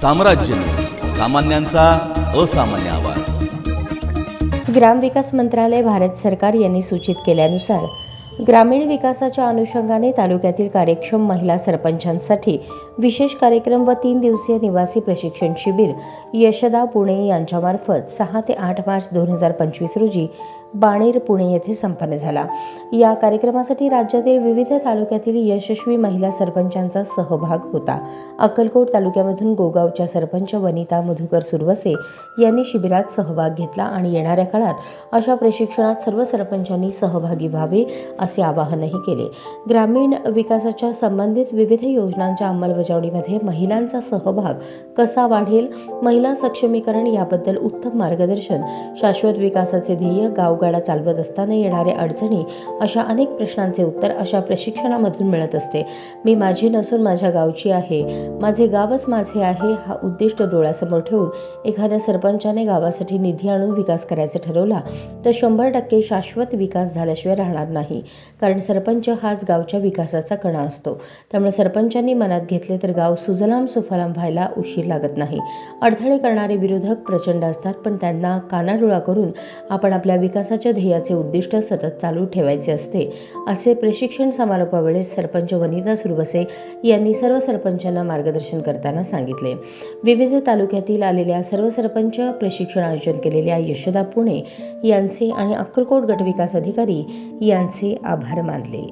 साम्राज्य न्यूज, सामान्यांचा असामान्य आवाज। ग्रामविकास मंत्रालय भारत सरकार यांनी सूचित केल्यानुसार ग्रामीण विकासाच्या अनुषंगाने तालुक्यातील कार्यक्षम महिला सरपंचांसाठी विशेष कार्यक्रम व 3 दिवसीय निवासी प्रशिक्षण शिबिर यशदा पुणे यांच्यामार्फत 6 ते 8 मार्च 2025 रोजी बाणेर पुणे येथे संपन्न झाला। या कार्यक्रमासाठी राज्यातील विविध तालुक्यातील यशस्वी महिला सरपंचांचा सहभाग होता। अक्कलकोट तालुक्यामधून गोगावच्या सरपंच वनिता मधुकर सुरवसे यांनी शिबिरात सहभाग घेतला आणि येणाऱ्या काळात अशा प्रशिक्षणात सर्व सरपंचांनी सहभागी व्हावे असे आवाहनही केले। ग्रामीण विकासाच्या संबंधित विविध योजनांच्या अंमलबजावणीमध्ये महिलांचा सहभाग कसा वाढेल, महिला सक्षमीकरण याबद्दल उत्तम मार्गदर्शन, शाश्वत विकासाचे ध्येय, गावगाडा चालवत असताना येणाऱ्या अडचणी अशा अनेक प्रश्नांचे उत्तर अशा प्रशिक्षणामधून मिळत असते। मी माझी नसून माझ्या गावची आहे, माझे गावच माझे आहे हा उद्दिष्ट डोळ्यासमोर ठेवून एखाद्या सरपंचाने गावासाठी निधी आणून विकास करायचा ठरवला तर 100% शाश्वत विकास झाल्याशिवाय राहणार नाही। कारण सरपंच हाच गावच्या विकासाचा कणा असतो। त्यामुळे सरपंचांनी मनात घेतले तर गाव सुजलाम सुफलाम व्हायला उशीर लागत नाही। अडथळे करणारे विरोधक प्रचंड असतात, पण त्यांना कानाडोळा करून आपण आपल्या विकासाच्या ध्येयाचे उद्दिष्ट सतत चालू ठेवायचे असते, असे प्रशिक्षण समारोपावेळेस सरपंच वनिता सुरवसे यांनी सर्व सरपंचांना मार्गदर्शन करताना सांगितले। विविध तालुक्यातील आलेल्या सर्व सरपंच, प्रशिक्षण आयोजन केलेल्या यशदा पुणे यांचे आणि अक्कलकोट गटविकास अधिकारी यांचे आभार मानले।